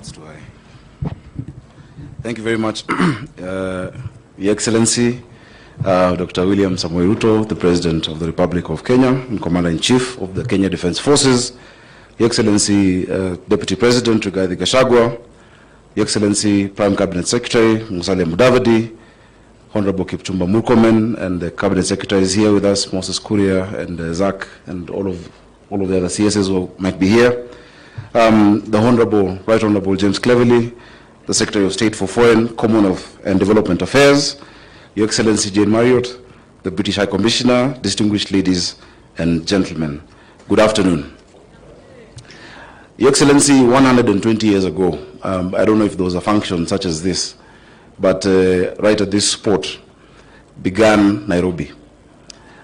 else do I? Thank you very much, Your Excellency, Dr. William Samoei Ruto, the President of the Republic of Kenya and Commander-in-Chief of the Kenya Defence Forces, Your Excellency, Deputy President Rigathi Gachagua, Your Excellency, Prime Cabinet Secretary Sakaja Mudavadi, Honorable Kipchumba Murkomen, and the Cabinet Secretary is here with us, Moses Kuria and Zach, and all of the other CSs who might be here. The Right Honorable James Cleverly, the Secretary of State for Foreign, Common and Development Affairs, Your Excellency Jane Marriott, the British High Commissioner, distinguished ladies and gentlemen, good afternoon. Your Excellency, 120 years ago, I don't know if there was a function such as this, but right at this spot began Nairobi.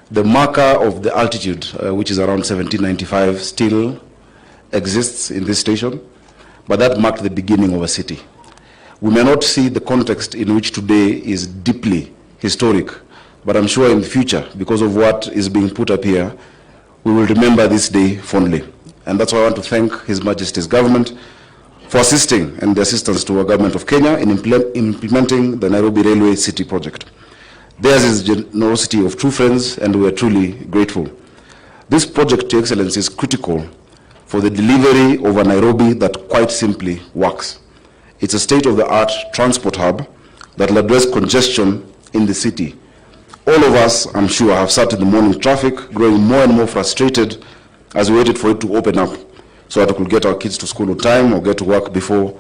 The marker of the altitude, which is around 1795, still exists in this station, but that marked the beginning of a city. We may not see the context in which today is deeply historic, but I'm sure in the future, because of what is being put up here, we will remember this day fondly. And that's why I want to thank His Majesty's government for assisting and the assistance to our government of Kenya in implementing the Nairobi Railway City project. Theirs is generosity of true friends, and we are truly grateful. This project, Your Excellency, is critical for the delivery of a Nairobi that quite simply works. It's a state-of-the-art transport hub that will address congestion in the city. All of us, I'm sure, have sat in the morning traffic, growing more and more frustrated as we waited for it to open up so that we could get our kids to school on time or get to work before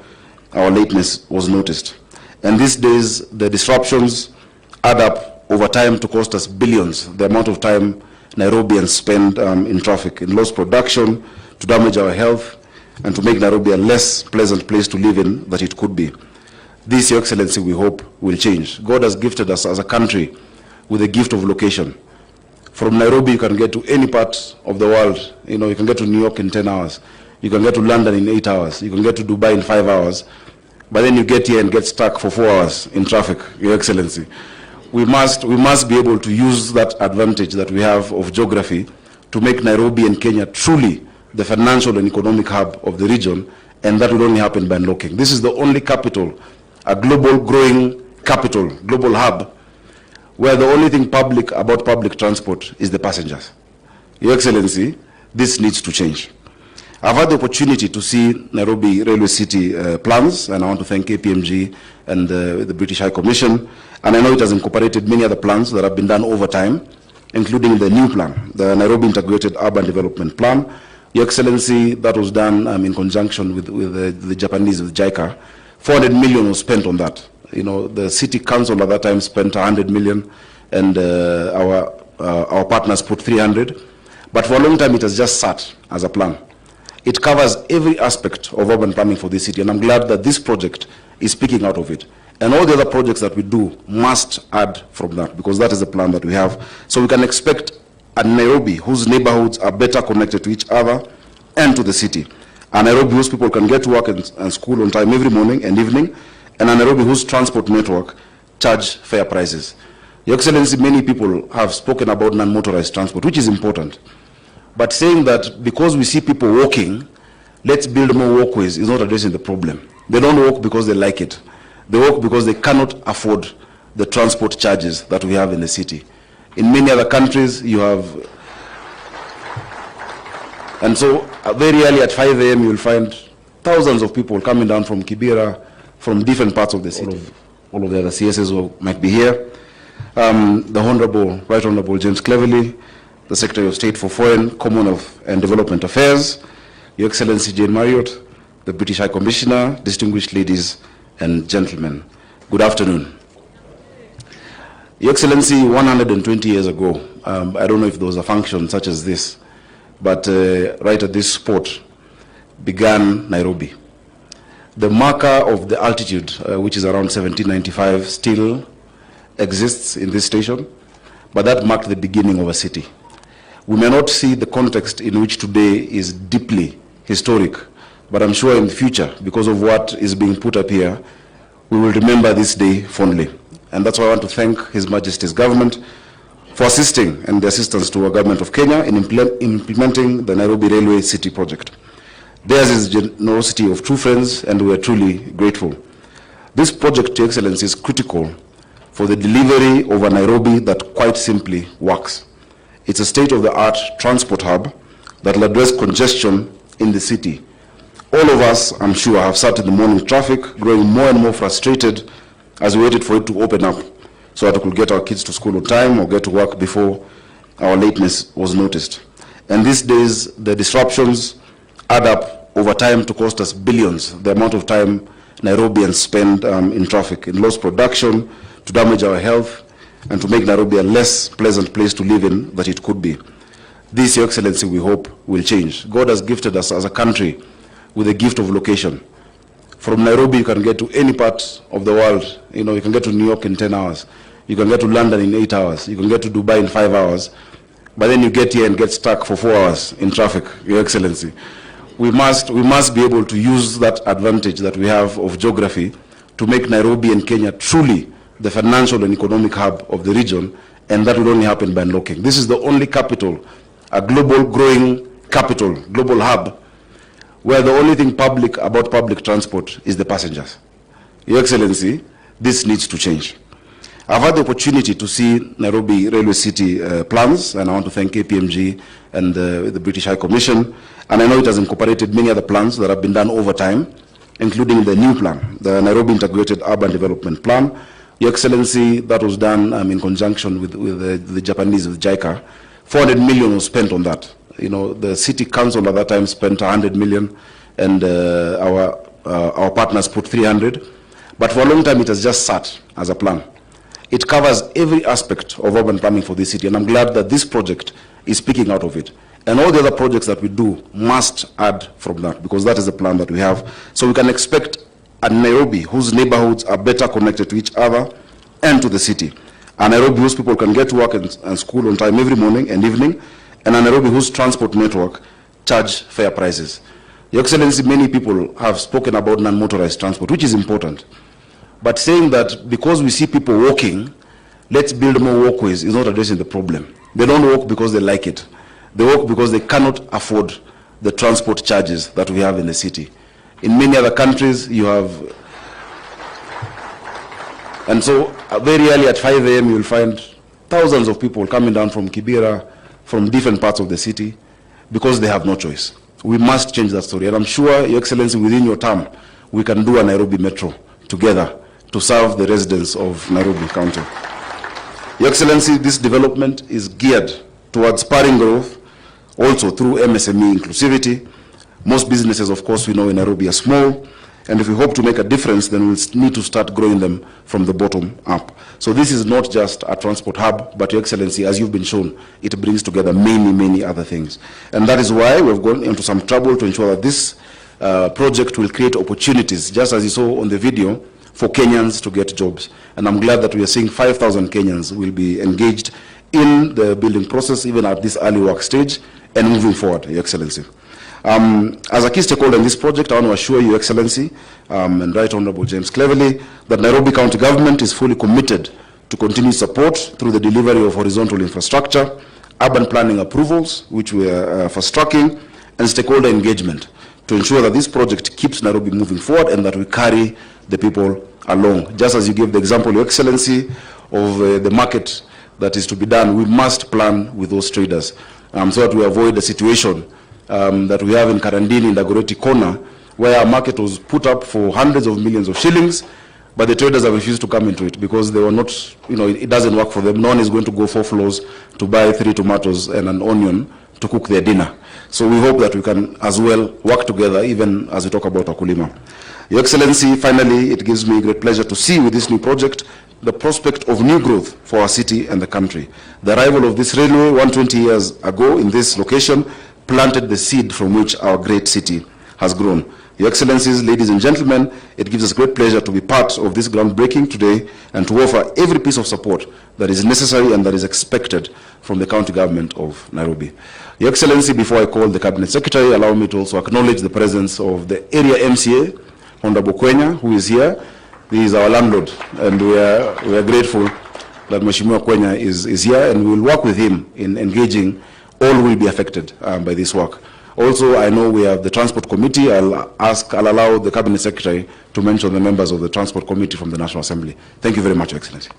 our lateness was noticed. And these days, the disruptions add up over time to cost us billions, the amount of time Nairobians spend in traffic, in lost production, to damage our health, and to make Nairobi a less pleasant place to live in than it could be. This, Your Excellency, we hope will change. God has gifted us as a country with the gift of location. From Nairobi, you can get to any part of the world. You know, you can get to New York in 10 hours. You can get to London in 8 hours. You can get to Dubai in 5 hours. But then you get here and get stuck for 4 hours in traffic, Your Excellency. We must be able to use that advantage that we have of geography to make Nairobi and Kenya truly the financial and economic hub of the region, and that will only happen by unlocking. This is the only capital, a global growing capital, global hub, where the only thing public about public transport is the passengers. Your Excellency, this needs to change. I've had the opportunity to see Nairobi Railway City plans, and I want to thank KPMG and the British High Commission, and I know it has incorporated many other plans that have been done over time, including the new plan, the Nairobi Integrated Urban Development Plan. Your Excellency, that was done in conjunction with the Japanese, with JICA. 400 million was spent on that. You know, the city council at that time spent 100 million, and our partners put 300. But for a long time, it has just sat as a plan. It covers every aspect of urban planning for this city, and I'm glad that this project is speaking out of it. And all the other projects that we do must add from that, because that is the plan that we have. So we can expect a Nairobi whose neighborhoods are better connected to each other and to the city. A Nairobi whose people can get to work and school on time every morning and evening, and a Nairobi whose transport network charge fair prices. Your Excellency, many people have spoken about non-motorized transport, which is important. But saying that because we see people walking, let's build more walkways is not addressing the problem. They don't walk because they like it. They walk because they cannot afford the transport charges that we have in the city. In many other countries, you have, and so very early at 5 a.m. you will find thousands of people coming down from Kibera, from different parts of the city. All of the other CSs who might be here. The Right Honorable James Cleverly, the Secretary of State for Foreign, Common and Development Affairs, Your Excellency Jane Marriott, the British High Commissioner, distinguished ladies and gentlemen, good afternoon. Your Excellency, 120 years ago, I don't know if there was a function such as this, but right at this spot began Nairobi. The marker of the altitude, which is around 1795, still exists in this station, but that marked the beginning of a city. We may not see the context in which today is deeply historic, but I'm sure in the future, because of what is being put up here, we will remember this day fondly. And that's why I want to thank His Majesty's government for assisting and the assistance to our government of Kenya in implementing the Nairobi Railway City project. Theirs is generosity of true friends, and we are truly grateful. This project, Your Excellency, is critical for the delivery of a Nairobi that quite simply works. It's a state-of-the-art transport hub that will address congestion in the city. All of us, I'm sure, have sat in the morning traffic, growing more and more frustrated as we waited for it to open up so that we could get our kids to school on time or get to work before our lateness was noticed. And these days, the disruptions add up over time to cost us billions, the amount of time Nairobians spend in traffic, in lost production, to damage our health, and to make Nairobi a less pleasant place to live in than it could be. This, Your Excellency, we hope will change. God has gifted us as a country with the gift of location. From Nairobi, you can get to any part of the world. You know, you can get to New York in 10 hours. You can get to London in 8 hours. You can get to Dubai in 5 hours. But then you get here and get stuck for 4 hours in traffic, Your Excellency. We must be able to use that advantage that we have of geography to make Nairobi and Kenya truly the financial and economic hub of the region, and that will only happen by unlocking. This is the only capital, a global growing capital, global hub, where the only thing public about public transport is the passengers. Your Excellency, this needs to change. I've had the opportunity to see Nairobi Railway City plans, and I want to thank KPMG and the British High Commission, and I know it has incorporated many other plans that have been done over time, including the new plan, the Nairobi Integrated Urban Development Plan. Your Excellency, that was done in conjunction with the Japanese, with JICA. 400 million was spent on that. You know, the city council at that time spent 100 million, and our partners put 300. But for a long time, it has just sat as a plan. It covers every aspect of urban planning for this city, and I'm glad that this project is speaking out of it. And all the other projects that we do must add from that, because that is the plan that we have. So we can expect a Nairobi whose neighborhoods are better connected to each other and to the city. A Nairobi whose people can get to work and school on time every morning and evening, and a Nairobi whose transport network charge fair prices. Your Excellency, many people have spoken about non-motorized transport, which is important. But saying that because we see people walking, let's build more walkways is not addressing the problem. They don't walk because they like it. They walk because they cannot afford the transport charges that we have in the city. In many other countries, you have... And so very early at 5 a.m., you will find thousands of people coming down from Kibera, from different parts of the city, because they have no choice. We must change that story. And I'm sure, Your Excellency, within your term, we can do a Nairobi Metro together to serve the residents of Nairobi County. Your Excellency, this development is geared towards spurring growth, also through MSME inclusivity. Most businesses, of course, we know in Nairobi are small, and if we hope to make a difference, then we'll need to start growing them from the bottom up. So this is not just a transport hub, but Your Excellency, as you've been shown, it brings together many, many other things. And that is why we've gone into some trouble to ensure that this project will create opportunities, just as you saw on the video, for Kenyans to get jobs. And I'm glad that we are seeing 5,000 Kenyans will be engaged in the building process, even at this early work stage, and moving forward, Your Excellency. As a key stakeholder in this project, I want to assure Your Excellency and Right Honorable James Cleverly that Nairobi County Government is fully committed to continue support through the delivery of horizontal infrastructure, urban planning approvals, which we are fast-tracking, and stakeholder engagement to ensure that this project keeps Nairobi moving forward and that we carry the people along. Just as you gave the example, Your Excellency, of the market that is to be done, we must plan with those traders so that we avoid the situation that we have in Karandini, in Dagoretti Corner, where our market was put up for hundreds of millions of shillings, but the traders have refused to come into it because they were not, you know, it doesn't work for them. No one is going to go 4 floors to buy 3 tomatoes and an onion to cook their dinner. So we hope that we can as well work together, even as we talk about Wakulima. Your Excellency, finally, it gives me great pleasure to see with this new project the prospect of new growth for our city and the country. The arrival of this railway 120 years ago in this location planted the seed from which our great city has grown. Your Excellencies, ladies and gentlemen, it gives us great pleasure to be part of this groundbreaking today and to offer every piece of support that is necessary and that is expected from the county government of Nairobi. Your Excellency, before I call the Cabinet Secretary, allow me to also acknowledge the presence of the area MCA, Honorable Kwenya, who is here. He is our landlord, and we are grateful that Mheshimiwa Kwenya is here, and we will work with him in engaging all who will be affected by this work. Also, I know we have the Transport Committee. I'll allow the Cabinet Secretary to mention the members of the Transport Committee from the National Assembly. Thank you very much, Your Excellency.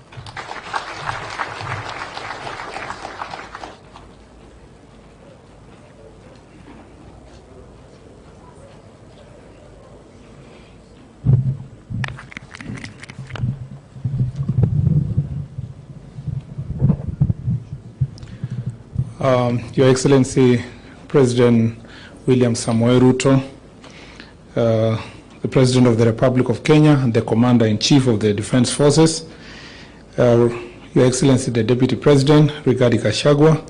Your Excellency, President William Samoei Ruto, the President of the Republic of Kenya, and the Commander-in-Chief of the Defense Forces, Your Excellency, the Deputy President, Mudavadi Gachagua,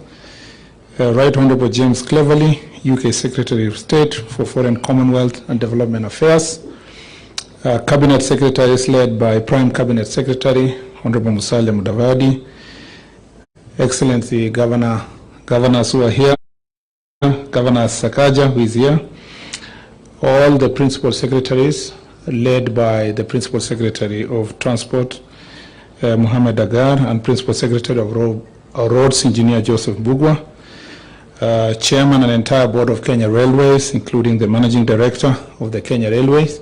Right Honorable James Cleverly, UK Secretary of State for Foreign, Commonwealth and Development Affairs, Cabinet Secretaries led by Prime Cabinet Secretary, Honorable Sakaja Mudavadi, Excellency Governors who are here, Governor Sakaja, who is here, all the Principal Secretaries led by the Principal Secretary of Transport, Mohammed Agar, and Principal Secretary of Roads, Engineer Joseph Mbugua, Chairman and entire Board of Kenya Railways, including the Managing Director of the Kenya Railways.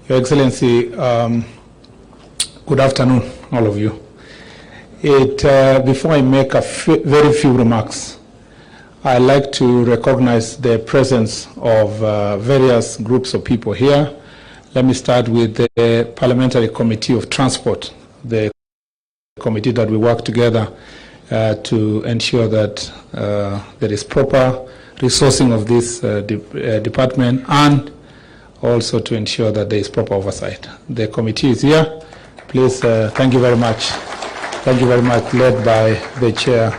Your Excellency, good afternoon, all of you. Before I make very few remarks, I'd like to recognize the presence of various groups of people here. Let me start with the Parliamentary Committee of Transport, the committee that we work together to ensure that there is proper resourcing of this department, and also to ensure that there is proper oversight. The committee is here. Please, thank you very much. Thank you very much, led by the chair,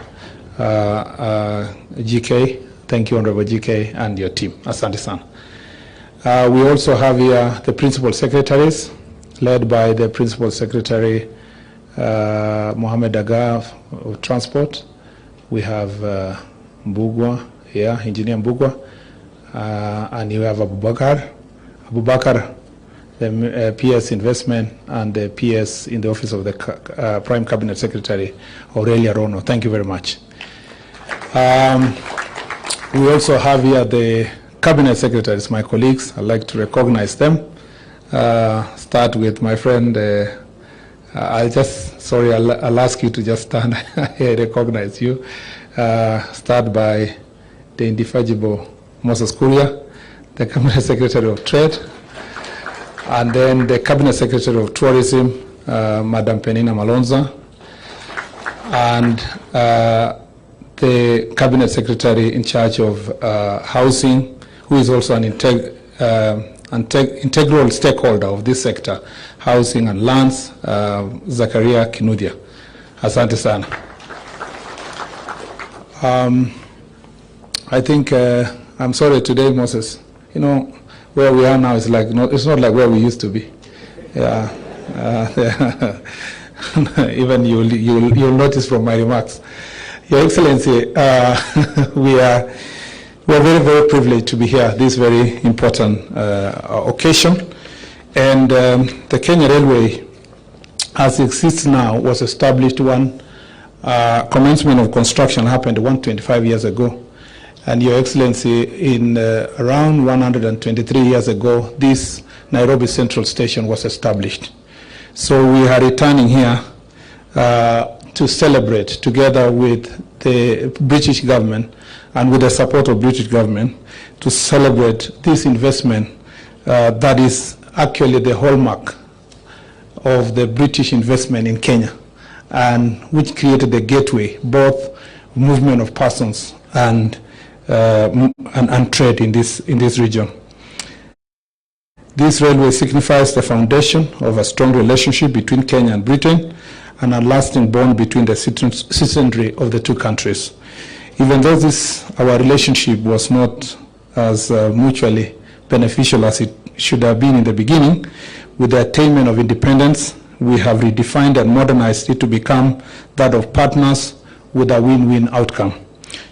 GK. Thank you, Honorable GK, and your team. Asante sana. We also have here the principal secretaries, led by the Principal Secretary, Mohammed Agar of Transport. We have Mbugua here, Engineer Mbugua, and you have Abubakar, the PS Investment, and the PS in the Office of the Prime Cabinet Secretary, Aurelia Rono. Thank you very much. We also have here the Cabinet Secretaries, my colleagues. I'd like to recognize them. Start with my friend, I'll ask you to just stand. I recognize you. Start by the indefatigable Moses Kuria, the Cabinet Secretary of Trade, and then the Cabinet Secretary of Tourism, Madam Penina Malonza, and the Cabinet Secretary in charge of housing, who is also an integral stakeholder of this sector, housing and lands, Zakaria Kinuthia. Asante sana. I think, I'm sorry today, Moses, you know, where we are now is like, it's not like where we used to be. Yeah. Even you'll notice from my remarks. Your Excellency, we are very, very privileged to be here this very important occasion. And the Kenya Railway, as it exists now, was established when commencement of construction happened 125 years ago. And Your Excellency, in around 123 years ago, this Nairobi Central Station was established. So we are returning here to celebrate together with the British government and with the support of British government to celebrate this investment that is actually the hallmark of the British investment in Kenya, and which created the gateway, both movement of persons and trade in this region. This railway signifies the foundation of a strong relationship between Kenya and Britain, and a lasting bond between the citizenry of the two countries. Even though our relationship was not as mutually beneficial as it should have been in the beginning, with the attainment of independence, we have redefined and modernized it to become that of partners with a win-win outcome.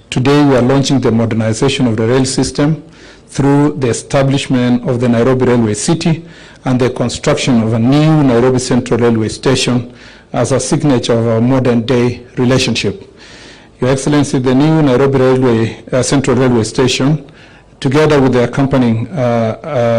Today, we are launching the modernization of the rail system through the establishment of the Nairobi Railway City and the construction of a new Nairobi Central Railway Station as a signature of our modern-day relationship. Your Excellency, the new Nairobi Central Railway Station together with the accompanying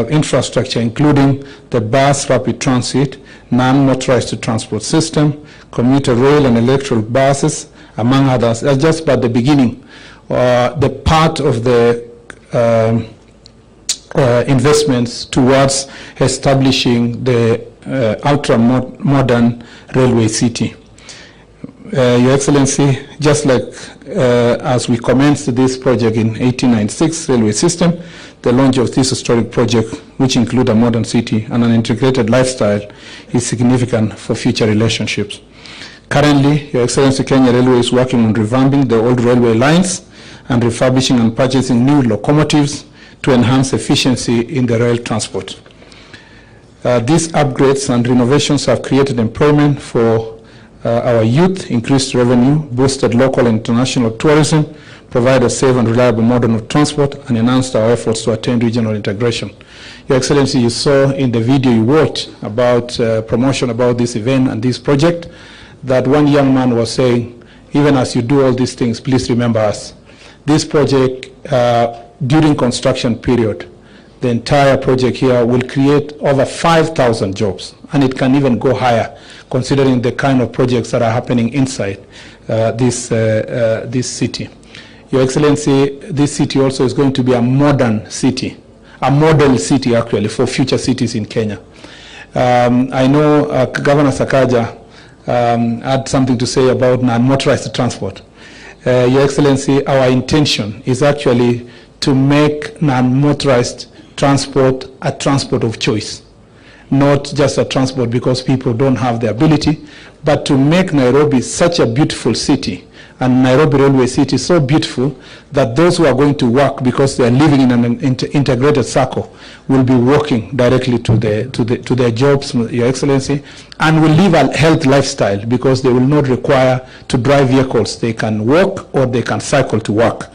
infrastructure, including the bus rapid transit, non-motorized transport system, commuter rail and electric buses, among others. That's just but the beginning. The part of the investments towards establishing the ultra-modern railway city. Your Excellency, just like as we commenced this project in 1896 railway system, the launch of this historic project, which include a modern city and an integrated lifestyle, is significant for future relationships. Currently, Your Excellency, Kenya Railway is working on revamping the old railway lines and refurbishing and purchasing new locomotives to enhance efficiency in the rail transport. These upgrades and renovations have created employment for our youth, increased revenue, boosted local and international tourism, provided a safe and reliable mode of transport, and enhanced our efforts to attain regional integration. Your Excellency, you saw in the video you watched about promotion about this event and this project that one young man was saying, even as you do all these things, please remember us. This project, during construction period, the entire project here will create over 5,000 jobs, and it can even go higher, considering the kind of projects that are happening inside this city. Your Excellency, this city also is going to be a modern city, a model city actually for future cities in Kenya. I know Governor Sakaja had something to say about non-motorized transport. Your Excellency, our intention is actually to make non-motorized transport a transport of choice, not just a transport because people don't have the ability, but to make Nairobi such a beautiful city, and Nairobi Railway City so beautiful that those who are going to work because they are living in an integrated circle will be walking directly to their jobs, Your Excellency, and will live a healthy lifestyle because they will not require to drive vehicles. They can walk or they can cycle to work.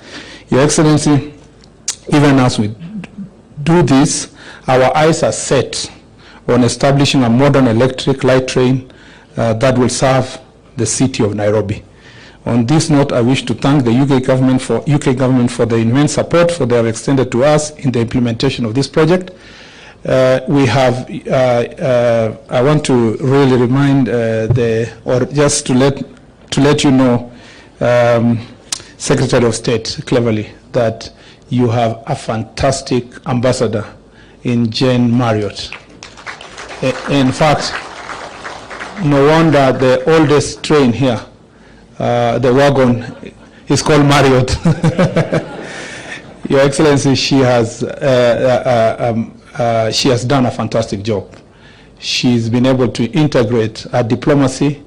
Your Excellency, even as we do this, our eyes are set on establishing a modern electric light train that will serve the city of Nairobi. On this note, I wish to thank the UK government for the immense support they have extended to us in the implementation of this project. I want to really remind just to let you know, Secretary of State Cleverly, that you have a fantastic ambassador in Jane Marriott. In fact, no wonder the oldest train here, the wagon, is called Marriott. Your Excellency, she has done a fantastic job. She's been able to integrate our diplomacy,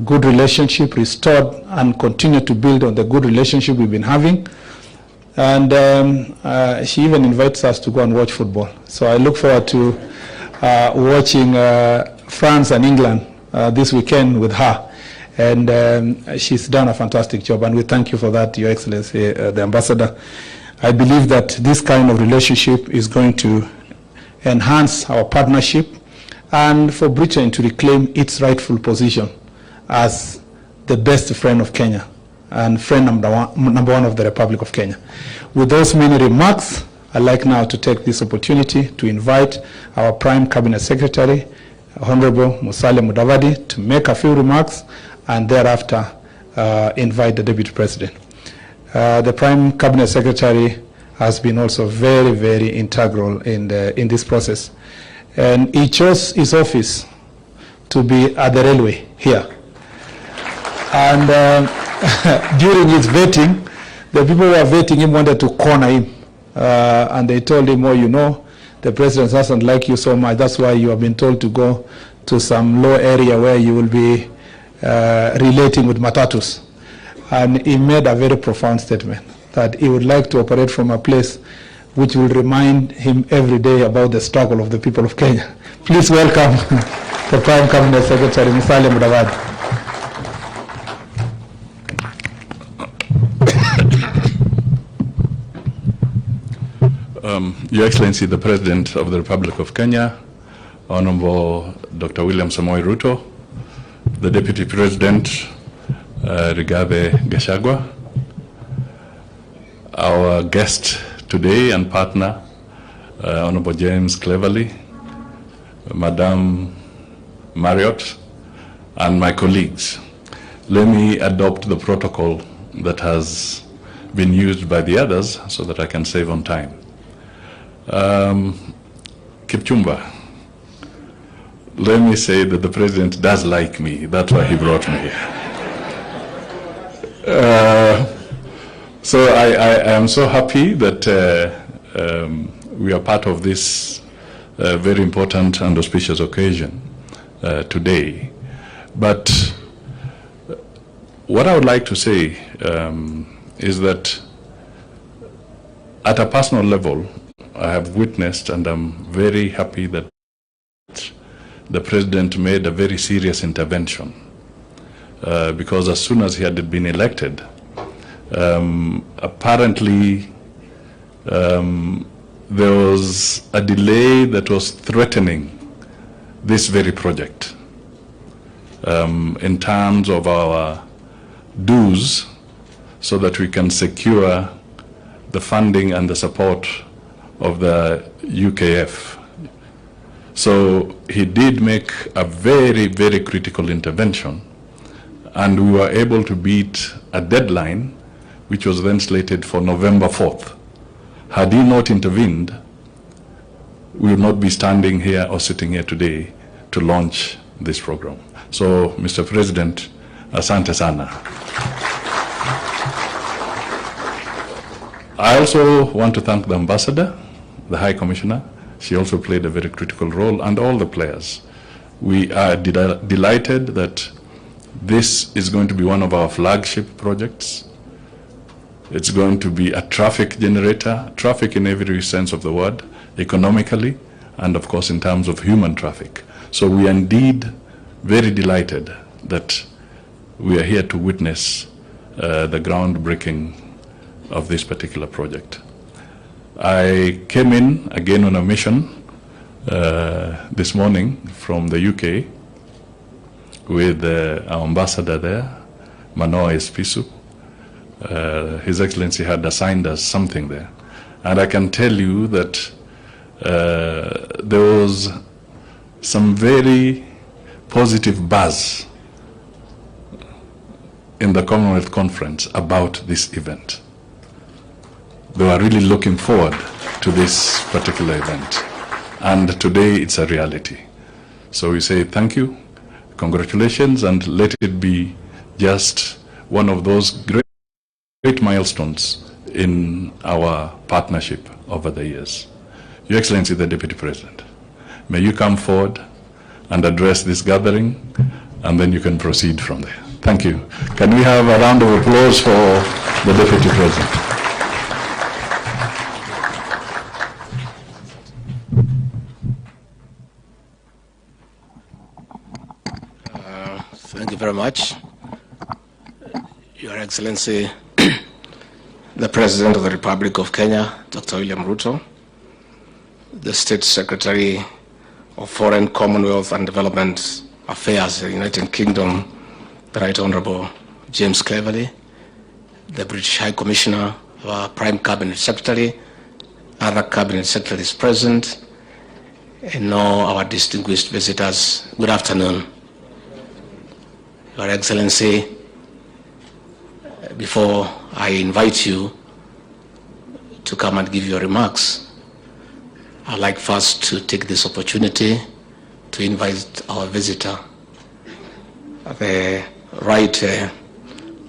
good relationship, restored and continue to build on the good relationship we've been having. And she even invites us to go and watch football. So I look forward to watching France and England this weekend with her. And she's done a fantastic job, and we thank you for that, Your Excellency, the Ambassador. I believe that this kind of relationship is going to enhance our partnership and for Britain to reclaim its rightful position as the best friend of Kenya and friend number one of the Republic of Kenya. With those many remarks, I'd like now to take this opportunity to invite our Prime Cabinet Secretary, Honorable Musalia Mudavadi, to make a few remarks, and thereafter invite the Deputy President. The Prime Cabinet Secretary has been also very, very integral in this process. And he chose his office to be at the railway here. And during his vetting, the people who were vetting him wanted to corner him. And they told him, oh, you know, the president doesn't like you so much. That's why you have been told to go to some low area where you will be relating with matatus. And he made a very profound statement that he would like to operate from a place which will remind him every day about the struggle of the people of Kenya. Please welcome the Prime Cabinet Secretary, Musalia Mudavadi. Your Excellency, the President of the Republic of Kenya, Honorable Dr. William Samoei Ruto, the Deputy President, Mudavadi Gachagua, our guest today and partner, Honorable James Cleverly, Madam Marriott, and my colleagues. Let me adopt the protocol that has been used by the others so that I can save on time. Kipchumba, let me say that the president does like me. That's why he brought me here. So I am so happy that we are part of this very important and auspicious occasion today. But what I would like to say is that at a personal level, I have witnessed, and I'm very happy that the president made a very serious intervention because as soon as he had been elected, apparently there was a delay that was threatening this very project in terms of our dues, so that we can secure the funding and the support of the UKF. So he did make a very, very critical intervention, and we were able to beat a deadline which was then slated for November 4th. Had he not intervened, we would not be standing here or sitting here today to launch this program. So, Mr. President, asante sana. I also want to thank the ambassador, the High Commissioner. She also played a very critical role, and all the players. We are delighted that this is going to be one of our flagship projects. It's going to be a traffic generator, traffic in every sense of the word, economically, and of course in terms of human traffic. So we are indeed very delighted that we are here to witness the groundbreaking of this particular project. I came in again on a mission this morning from the UK with our ambassador there, Manoa Espisu. His Excellency had assigned us something there. And I can tell you that there was some very positive buzz in the Commonwealth Conference about this event. They were really looking forward to this particular event. And today it's a reality. So we say thank you, congratulations, and let it be just one of those great milestones in our partnership over the years. Your Excellency, the Deputy President, may you come forward and address this gathering, and then you can proceed from there. Thank you. Can we have a round of applause for the Deputy President? Thank you very much. Your Excellency, the President of the Republic of Kenya, Dr. William Ruto, the State Secretary of Foreign, Commonwealth and Development Affairs of the United Kingdom, the Right Honorable James Cleverly, the British High Commissioner, our Prime Cabinet Secretary, other Cabinet Secretaries present, and all our distinguished visitors, good afternoon. Your Excellency, before I invite you to come and give your remarks, I'd like first to take this opportunity to invite our visitor, the Right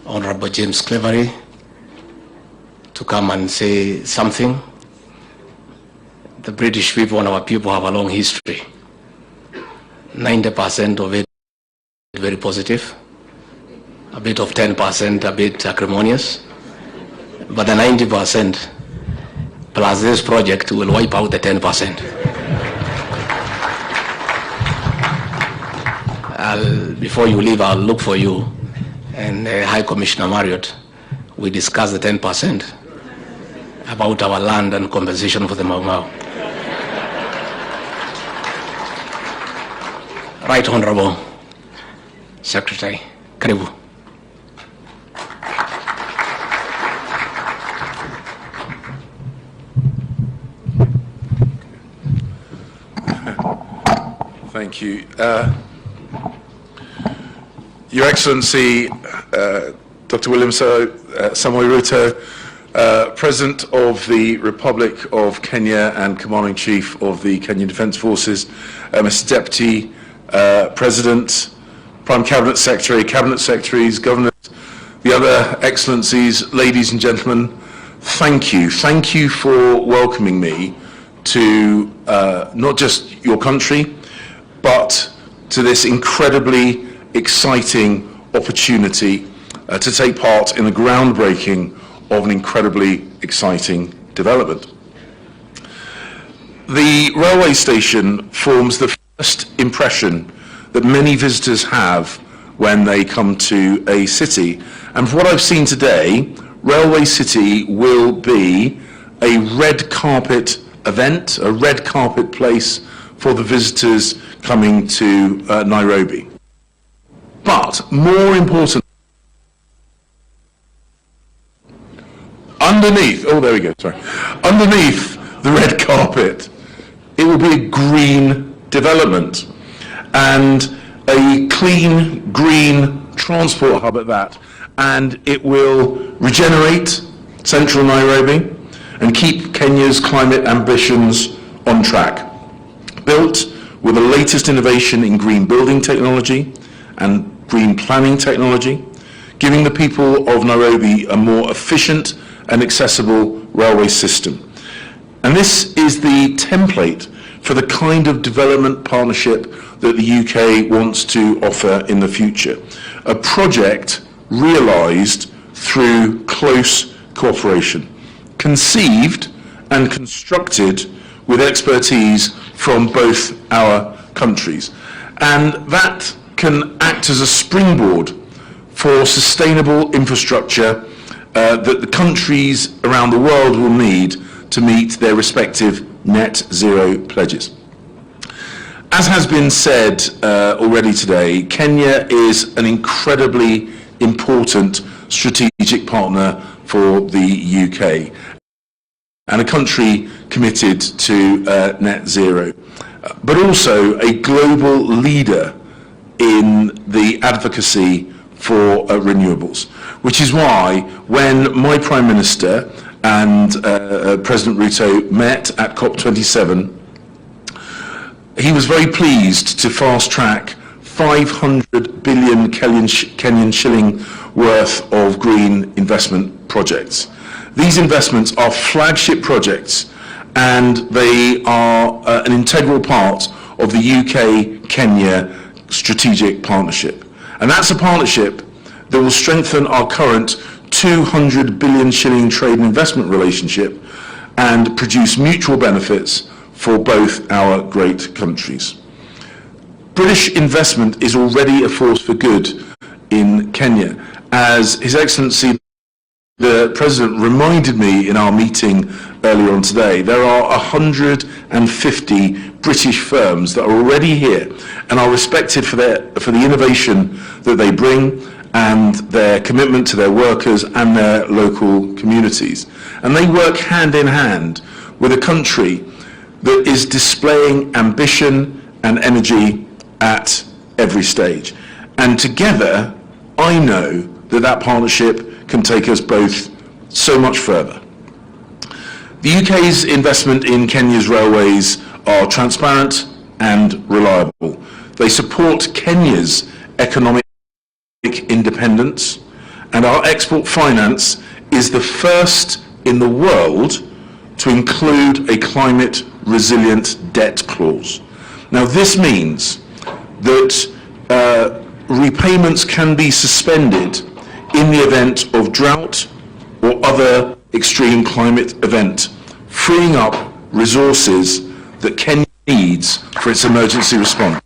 Honorable James Cleverly, to come and say something. The British people and our people have a long history. 90% of it very positive, a bit of 10% a bit acrimonious, but the 90% plus this project will wipe out the 10%. Before you leave, I'll look for you and High Commissioner Marriott. We discuss the 10% about our land and compensation for the Mau Mau. Right Honorable Secretary, karibu. Thank you. Your Excellency, Dr. William Samoei Ruto, President of the Republic of Kenya and Commander-in-Chief of the Kenyan Defence Forces, Mr. Deputy President, Prime Cabinet Secretary, Cabinet Secretaries, Governors, the other Excellencies, ladies and gentlemen, thank you. Thank you for welcoming me to not just your country, but to this incredibly exciting opportunity to take part in the groundbreaking of an incredibly exciting development. The railway station forms the first impression that many visitors have when they come to a city. And from what I've seen today, Railway City will be a red carpet event, a red carpet place for the visitors coming to Nairobi. But more important, underneath the red carpet, it will be a green development and a clean, green transport hub at that. And it will regenerate central Nairobi and keep Kenya's climate ambitions on track. Built with the latest innovation in green building technology and green planning technology, giving the people of Nairobi a more efficient and accessible railway system. And this is the template for the kind of development partnership that the UK wants to offer in the future. A project realised through close cooperation, conceived and constructed with expertise from both our countries. And that can act as a springboard for sustainable infrastructure that the countries around the world will need to meet their respective net zero pledges. As has been said already today, Kenya is an incredibly important strategic partner for the UK and a country committed to net zero, but also a global leader in the advocacy for renewables, which is why when my Prime Minister and President Ruto met at COP27, he was very pleased to fast-track 500 billion Kenyan shilling worth of green investment projects. These investments are flagship projects and they are an integral part of the UK-Kenya strategic partnership. And that's a partnership that will strengthen our current 200 billion shilling trade and investment relationship and produce mutual benefits for both our great countries. British investment is already a force for good in Kenya. As His Excellency the President reminded me in our meeting earlier on today, there are 150 British firms that are already here and are respected for the innovation that they bring and their commitment to their workers and their local communities. And they work hand in hand with a country that is displaying ambition and energy at every stage. And together, I know that that partnership can take us both so much further. The UK's investment in Kenya's railways are transparent and reliable. They support Kenya's economic independence, and our export finance is the first in the world to include a climate resilient debt clause. Now this means that repayments can be suspended in the event of drought or other extreme climate event, freeing up resources that Kenya needs for its emergency response.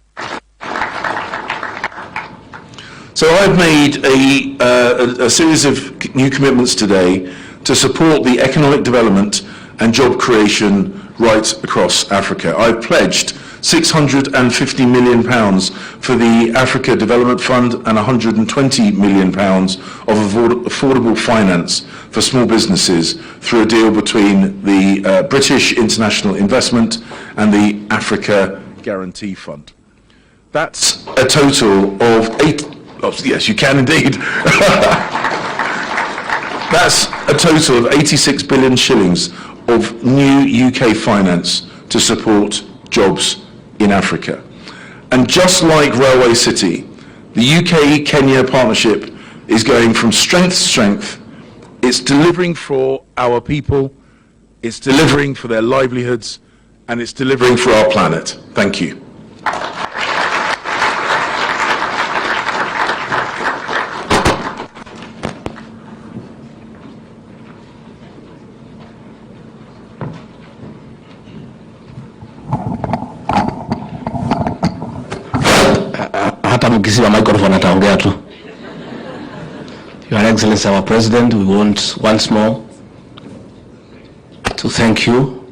So I've made a series of new commitments today to support the economic development and job creation right across Africa. I've pledged £650 million for the Africa Development Fund and £120 million of affordable finance for small businesses through a deal between the British International Investment and the Africa Guarantee Fund. That's a total of yes, you can indeed. That's a total of 86 billion shillings of new UK finance to support jobs in Africa. And just like Railway City, the UK-Kenya partnership is going from strength to strength. It's delivering for our people, it's delivering for their livelihoods, and it's delivering for our planet. Thank you. Hata mkisiwa microphone ataongea tu. Your Excellency, our President, we want once more to thank you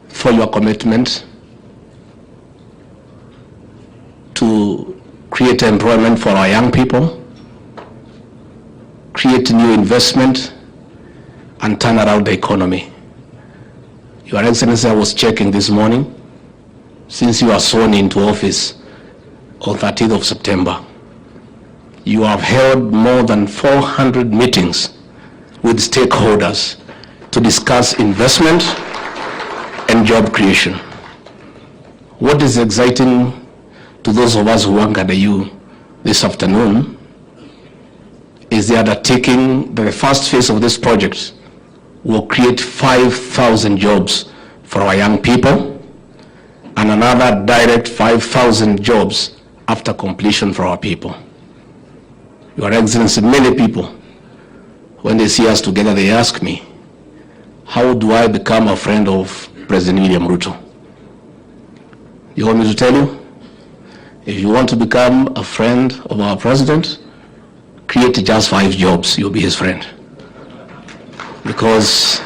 for your commitment to create employment for our young people, create new investment, and turn around the economy. Your Excellency, I was checking this morning, since you are sworn into office on 30th of September, you have held more than 400 meetings with stakeholders to discuss investment and job creation. What is exciting to those of us who work under you this afternoon is the undertaking that the first phase of this project will create 5,000 jobs for our young people and another direct 5,000 jobs after completion for our people. Your Excellency, many people, when they see us together, they ask me, how do I become a friend of President William Ruto? You want me to tell you? If you want to become a friend of our president, create just 5 jobs, you'll be his friend. Because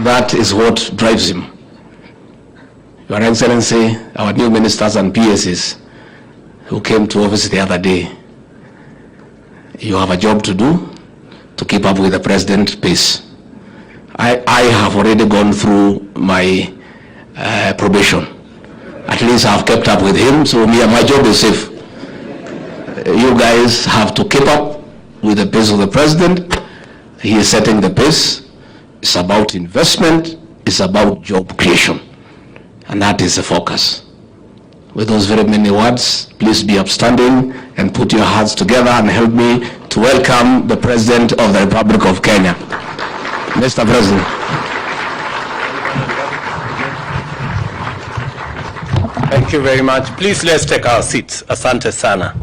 that is what drives him. Your Excellency, our new ministers and PSs who came to office the other day, you have a job to do to keep up with the president's pace. I have already gone through my probation. At least I've kept up with him, so my job is safe. You guys have to keep up with the pace of the president. He is setting the pace. It's about investment, it's about job creation. And that is the focus. With those very many words, please be upstanding and put your hearts together and help me to welcome the President of the Republic of Kenya. Mr. President. Thank you very much. Please let's take our seats. Asante sana.